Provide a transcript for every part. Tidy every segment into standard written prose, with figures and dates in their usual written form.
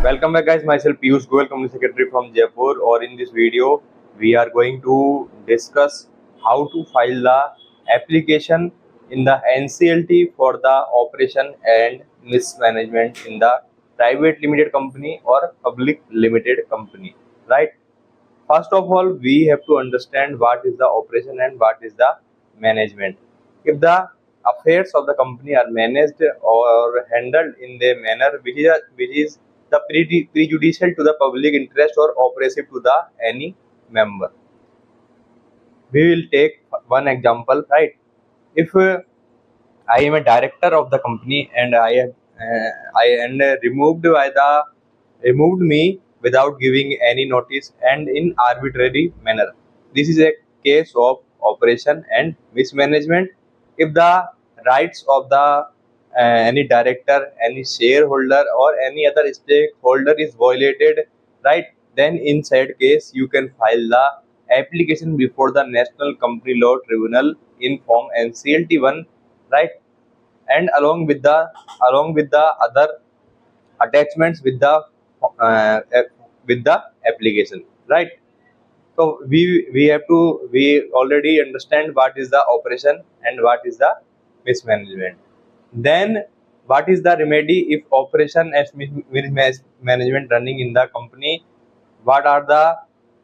Welcome back guys, myself Piyush Goel, Company Secretary from Jaipur, or in this video we are going to discuss how to file the application in the NCLT for the operation and mismanagement in the private limited company or public limited company, right? First of all, we have to understand what is the operation and what is the management. If the affairs of the company are managed or handled in the manner which is the prejudicial to the public interest or oppressive to the any member. We will take one example, right? If I am a director of the company and removed me without giving any notice and in arbitrary manner. This is a case of operation and mismanagement. If the rights of the any director, any shareholder, or any other stakeholder is violated, right? Then in said case, you can file the application before the National Company Law Tribunal in form NCLT 1, right? And along with the other attachments uh, with the application, right? So we already understand what is the operation and what is the mismanagement. Then what is the remedy if operation and mismanagement running in the company? What are the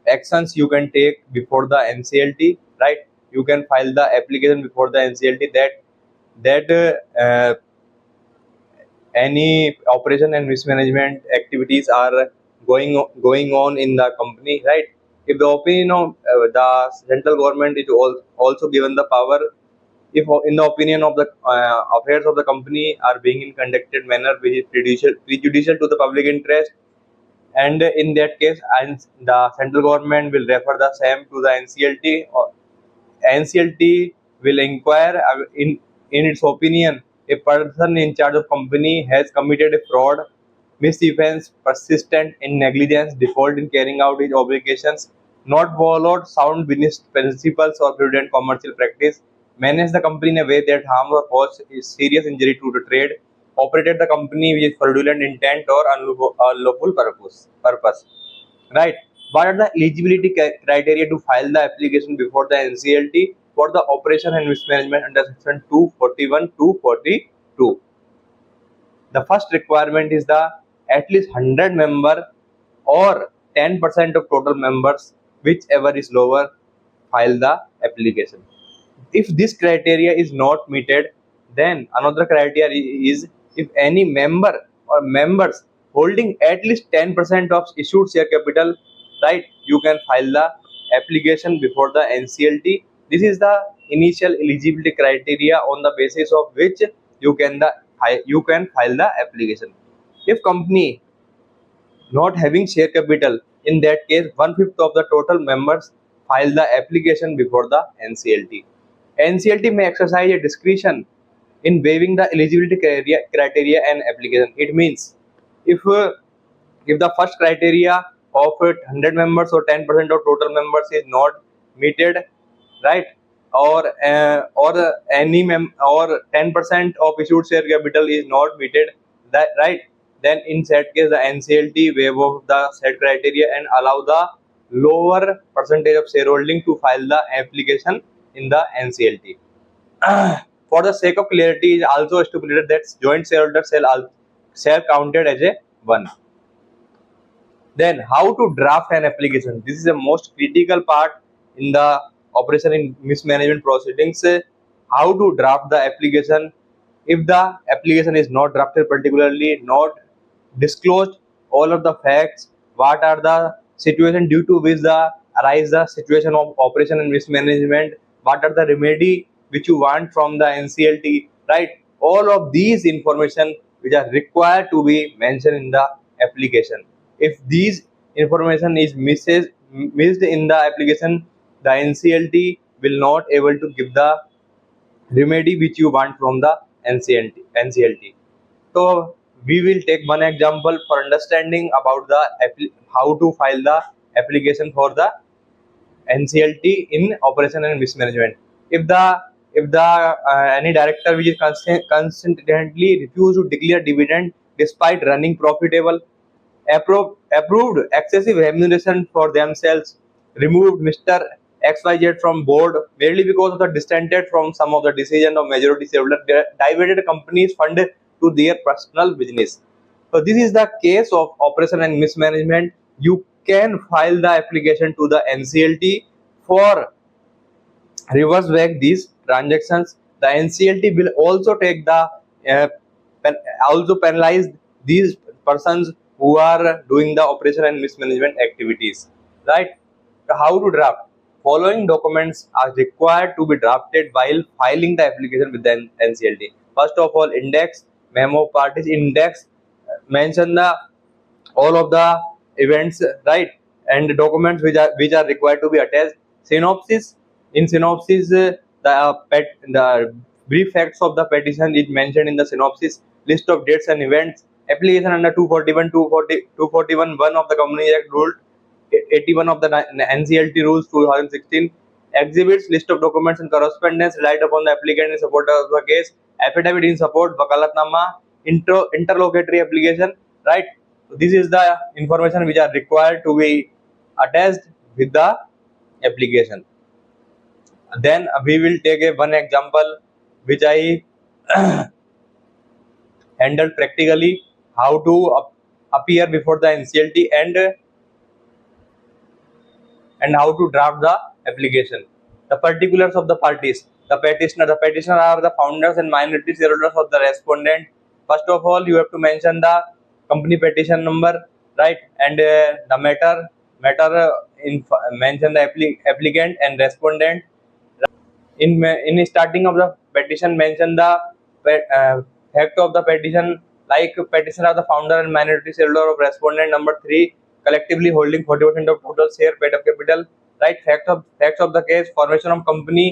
actions you can take before the NCLT, right? You can file the application before the NCLT that any operation and mismanagement activities are going on in the company, right? If the opinion of the central government is also given the power, if in the opinion of the affairs of the company are being in conducted manner which is prejudicial to the public interest, and in that case and the central government will refer the same to the NCLT, or NCLT will inquire in its opinion a person in charge of company has committed a fraud, misdefense, persistent in negligence, default in carrying out his obligations, not followed sound business principles or prudent commercial practice, managed the company in a way that harms or caused serious injury to the trade, operated the company with fraudulent intent or unlawful purpose. Right. What are the eligibility criteria to file the application before the NCLT for the operation and mismanagement under section 241 to 42? The first requirement is the at least 100 member or 10% of total members, whichever is lower, file the application. If this criteria is not meted, then another criteria is if any member or members holding at least 10% of issued share capital, right? You can file the application before the NCLT. This is the initial eligibility criteria on the basis of which you can file the application. If company not having share capital, in that case 1/5 of the total members file the application before the NCLT. NCLT may exercise a discretion in waiving the eligibility criteria and application. It means if uh, if the first criteria of 100 members or 10% of total members is not meted, right? Or any or 10% of issued share capital is not meted, that, right? Then in that case the NCLT waive of the said criteria and allow the lower percentage of shareholding to file the application in the NCLT. For the sake of clarity, it is also stipulated that joint shareholders shall counted as a one. Then how to draft an application? This is the most critical part in the operation in mismanagement proceedings. How to draft the application? If the application is not drafted, particularly not disclosed all of the facts, what are the situation due to which the arise the situation of operation and mismanagement, what are the remedy which you want from the NCLT, right? All of these information which are required to be mentioned in the application. If these information is missed in the application, the NCLT will not able to give the remedy which you want from the NCLT. So we will take one example for understanding about the how to file the application for the NCLT in operation and mismanagement. If the any director which is consistently refuse to declare dividend despite running profitable, approved excessive remuneration for themselves, removed Mr. XYZ from board merely because of the dissented from some of the decision of majority shareholder, diverted companies fund to their personal business. So this is the case of operation and mismanagement. You can file the application to the NCLT for reverse back these transactions. The NCLT will also take the uh, also penalize these persons who are doing the operation and mismanagement activities. Right? How to draft? Following documents are required to be drafted while filing the application with the NCLT. First of all, index, memo parties index, mention the all of the events, right, and the documents which are required to be attached. Synopsis. In synopsis, the brief facts of the petition is mentioned in the synopsis. List of dates and events. Application under 241 241 1 of the Companies Act rule 81 of the NCLT rules 2016. Exhibits, list of documents and correspondence relied upon the applicant in support of the case. Affidavit in support, wakalatnama, interlocutory application, right. So this is the information which are required to be attached with the application. Then we will take a one example which I handled practically, how to appear before the NCLT and how to draft the application. The particulars of the parties. The petitioner are the founders and minority shareholders of the respondent. First of all, you have to mention the company petition number, right, and the mention the applicant and respondent. In starting of the petition, mention the fact of the petition, like petitioner are the founder and minority shareholder of respondent number 3, collectively holding 40% of total share paid up capital, right. Facts of the case, formation of company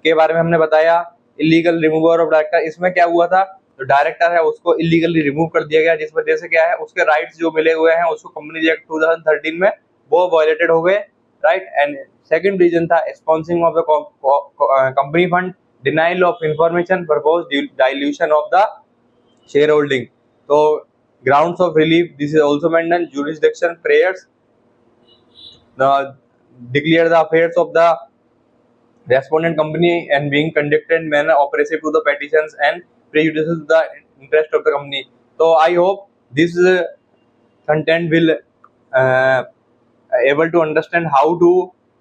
के बारे में हमने बताया. Illegal remover of director, इसमें क्या हुआ था, जो डायरेक्टर है उसको इलीगली रिमूव कर दिया गया, जिस वजह से क्या है, उसके राइट्स जो मिले हुए हैं उसको कंपनीज एक्ट 2013 में वो वायलेटेड हो गए, राइट. एंड सेकंड रीजन था sponsoring of the company fund, denial of information, propose dilution of the shareholding. तो grounds of relief, this is also mentioned. Jurisdiction, prayers, declare the affairs of the respondent company and being conducted in manner oppressive to the petitions and prejudicial to the interest of the company. So I hope this content will able to understand how to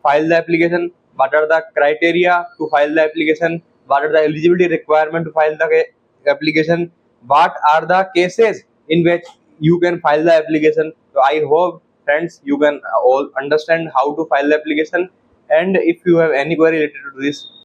file the application, what are the criteria to file the application, what are the eligibility requirement to file the application, what are the cases in which you can file the application. So I hope friends you can all understand how to file the application, and if you have any query related to this,